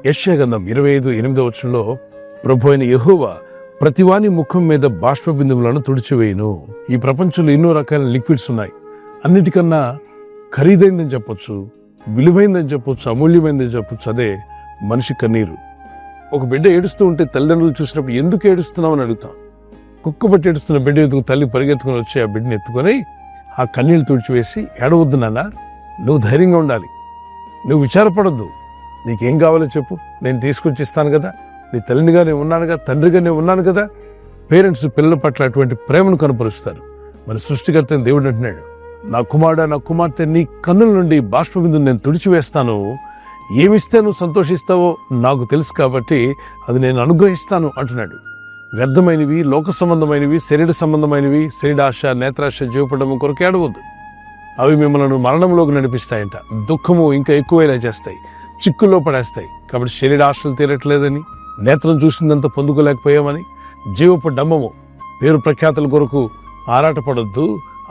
యెషయా గ్రంథం 25:8 ప్రభు అయిన యెహోవా ప్రతివాని ముఖం మీద బాష్ప బిందువులను తుడిచివేయును. ఈ ప్రపంచంలో ఎన్నో రకాల లిక్విడ్స్ ఉన్నాయి. అన్నిటికన్నా ఖరీదైందని చెప్పొచ్చు, విలువైందని చెప్పొచ్చు, అమూల్యమైందని చెప్పొచ్చు. అదే మనిషి కన్నీరు. ఒక బిడ్డ ఏడుస్తూ ఉంటే తల్లిదండ్రులు చూసినప్పుడు ఎందుకు ఏడుస్తున్నావు అని అడుగుతాం. కుక్కబట్టి ఏడుస్తున్న బిడ్డ ఎదుగు తల్లి పరిగెత్తుకుని వచ్చి ఆ బిడ్డని ఎత్తుకొని ఆ కన్నీళ్ళు తుడిచివేసి, ఏడవద్దు నాన్న, నువ్వు ధైర్యంగా ఉండాలి, నువ్వు విచారపడొద్దు, నీకేం కావాలో చెప్పు, నేను తీసుకొచ్చి ఇస్తాను కదా, నీ తల్లినిగా నేను ఉన్నానుగా, తండ్రిగా నేను ఉన్నాను కదా. పేరెంట్స్ పిల్లల పట్ల అటువంటి ప్రేమను కనపరుస్తారు. మరి సృష్టికర్త దేవుడు అంటున్నాడు, నా కుమారుడా, నా కుమార్తె, నీ కన్నుల నుండి బాష్పబిందును నేను తుడిచివేస్తాను. ఏమిస్తే నువ్వు సంతోషిస్తావో నాకు తెలుసు కాబట్టి అది నేను అనుగ్రహిస్తాను అంటున్నాడు. వ్యర్థమైనవి, లోక సంబంధమైనవి, శరీర సంబంధమైనవి, శరీరాశ, నేత్రాశ, జీవపడము కొరకు ఏడవద్దు. అవి మిమ్మల్ని మరణంలోకి నడిపిస్తాయంట. దుఃఖము ఇంకా ఎక్కువైనా చేస్తాయి, చిక్కుల్లో పడేస్తాయి. కాబట్టి శరీరాశలు తీరట్లేదని, నేత్రం చూసిందంతా పొందుకోలేకపోయామని, జీవపు డంబము, పేరు ప్రఖ్యాతుల కొరకు ఆరాటపడొద్దు.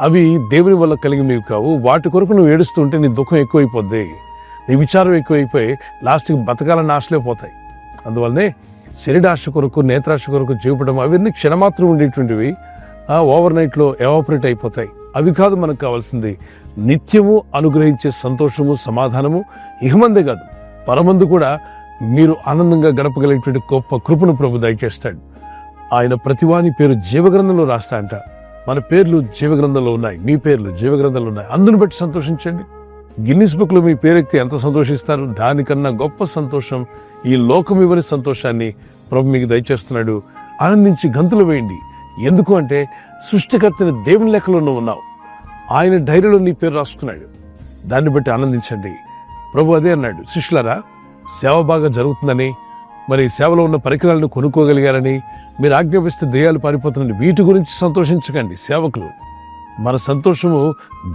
అవి దేవుని వల్ల కలిగినవి కావు. వాటి కొరకు నువ్వు ఏడుస్తూ ఉంటే నీ దుఃఖం ఎక్కువైపోద్ది, నీ విచారం ఎక్కువైపోయి లాస్ట్కి బతకాలని ఆశలే పోతాయి. అందువల్లనే శరీరాశ కొరకు, నేత్రాశ కొరకు, జీవపడం అవన్నీ క్షణమాత్రం ఉండేటువంటివి ఓవర్ నైట్లో ఎవాపరేట్ అయిపోతాయి. అవి కాదు మనకు కావాల్సింది. నిత్యము అనుగ్రహించే సంతోషము, సమాధానము ఇహమందే కాదు పరమందు కూడా మీరు ఆనందంగా గడపగలిగేటువంటి గొప్ప కృపను ప్రభు దయచేస్తాడు. ఆయన ప్రతివాని పేరు జీవగ్రంథంలో రాస్తా అంట. మన పేర్లు జీవగ్రంథంలో ఉన్నాయి, మీ పేర్లు జీవగ్రంథంలో ఉన్నాయి. అందును బట్టి సంతోషించండి. గిన్నిస్ బుక్ లో మీ పేరెక్కి ఎంత సంతోషిస్తారు, దానికన్నా గొప్ప సంతోషం, ఈ లోకం ఇవ్వని సంతోషాన్ని ప్రభు మీకు దయచేస్తున్నాడు. ఆనందించి గంతులు వేయండి. ఎందుకు అంటే సృష్టికర్తని దేవుని లెక్కలో నువ్వు ఉన్నావు. ఆయన డైరీలో నీ పేరు రాసుకున్నాడు. దాన్ని బట్టి ఆనందించండి. ప్రభు అదే అన్నాడు, శిష్యులారా, సేవ బాగా జరుగుతుందని, మరి సేవలో ఉన్న పరికరాలను కొనుక్కోగలిగారని, మీరు ఆజ్ఞాపిస్తే దెయ్యాలు పారిపోతున్నారని వీటి గురించి సంతోషించకండి. సేవకులు, మన సంతోషము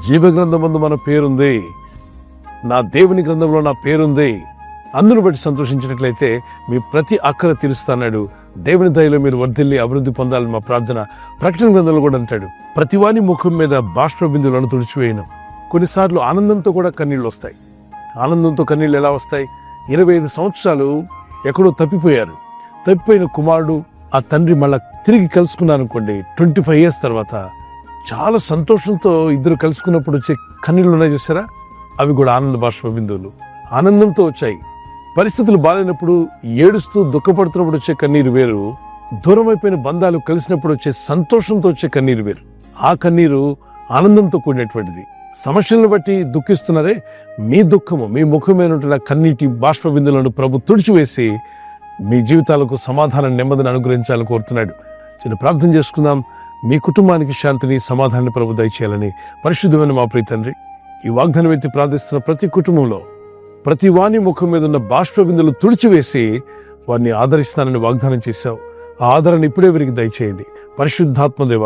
జీవగ్రంథమందు మన పేరుంది, నా దేవుని గ్రంథంలో నా పేరుంది. అందును బట్టి సంతోషించినట్లయితే మీ ప్రతి అక్కర తీరుస్తాడు. దేవుని దయలో మీరు వర్ధిల్లి అభివృద్ధి పొందాలని మా ప్రార్థన. ప్రకటన గ్రంథంలో కూడా అంటాడు, ప్రతివాని ముఖం మీద బాష్ప బిందువులను తుడిచివేయను. కొన్నిసార్లు ఆనందంతో కూడా కన్నీళ్ళు వస్తాయి. ఆనందంతో కన్నీళ్ళు ఎలా వస్తాయి? 25 సంవత్సరాలు ఎక్కడో తప్పిపోయారు. తప్పిపోయిన కుమారుడు ఆ తండ్రి మళ్ళా తిరిగి కలుసుకున్నారనుకోండి, 25 years తర్వాత చాలా సంతోషంతో ఇద్దరు కలుసుకున్నప్పుడు వచ్చే కన్నీళ్ళు ఉన్నాయి చూసారా, అవి కూడా ఆనంద బాష్ప బిందువులు. ఆనందంతో వచ్చాయి. పరిస్థితులు బాగాలేనప్పుడు ఏడుస్తూ దుఃఖపడుతున్నప్పుడు వచ్చే కన్నీరు వేరు, దూరం అయిపోయిన బంధాలు కలిసినప్పుడు వచ్చే సంతోషంతో వచ్చే కన్నీరు వేరు. ఆ కన్నీరు ఆనందంతో కూడినటువంటిది. సమస్యలను బట్టి దుఃఖిస్తున్నారే, మీ దుఃఖము, మీ ముఖమైనటువంటి కన్నీటి బాష్ప బిందులను ప్రభు తుడిచివేసి మీ జీవితాలకు సమాధానం, నెమ్మదిని అనుగ్రహించాలని కోరుతున్నాడు. చిన్న ప్రార్థన చేసుకుందాం. మీ కుటుంబానికి శాంతిని, సమాధానాన్ని ప్రభు దయచేయాలని పరిశుద్ధమైన మా ప్రియ తండ్రి, ఈ వాగ్దానం ఎత్తి ప్రార్థిస్తున్న ప్రతి కుటుంబంలో ప్రతి వాని ముఖం మీద ఉన్న బాష్ప బిందులు తుడిచివేసి వారిని ఆదరిస్తానని వాగ్దానం చేశావు. ఆ ఆదరణ ఇప్పుడే వీరికి దయచేయండి. పరిశుద్ధాత్మదేవ,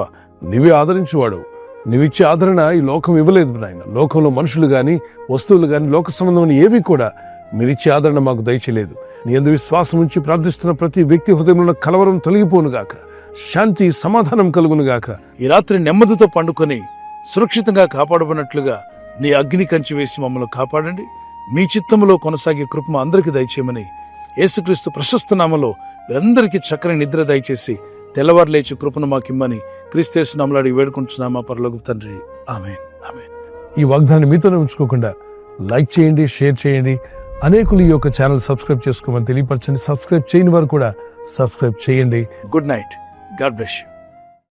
నీవే ఆదరించేవాడు. నీవిచ్చే ఆదరణ ఈ లోకం ఇవ్వలేదు నాయన. లోకంలో మనుషులు కానీ, వస్తువులు కానీ, లోక సంబంధమైన ఏవి కూడా మీరిచ్చే ఆదరణ మాకు దయచేయలేదు. నీ యందు విశ్వాసం ఉంచి ప్రార్థిస్తున్న ప్రతి వ్యక్తి హృదయంలో కలవరం తొలగిపోనుగాక, శాంతి, సమాధానం కలుగునుగాక. ఈ రాత్రి నెమ్మదితో పండుకొని సురక్షితంగా కాపాడబడినట్లుగా నీ అగ్ని కంచి వేసి మమ్మల్ని కాపాడండి. మీ చిత్తములో కొనసాగే కృప అందరికీ దయచేయమని యేసుక్రీస్తు ప్రశస్త నామములో వీరందరికీ చక్కని నిద్ర దయచేసి తెల్లవారు లేచి కృపను మాకిమ్మని క్రీస్తు యేసు నామములో అడిగి వేడుకుంటున్నామా పరలోకపు తండ్రి, ఆమేన్, ఆమేన్. ఈ వాగ్దానాన్ని మీతోనే ఉంచుకోకుండా లైక్ చేయండి, షేర్ చేయండి. అనేకులు ఈ యొక్క ఛానల్ సబ్స్క్రైబ్ చేసుకోమని తెలియపరచండి. సబ్స్క్రైబ్ చేయని వారు కూడా సబ్స్క్రైబ్ చేయండి. Good night. God bless you.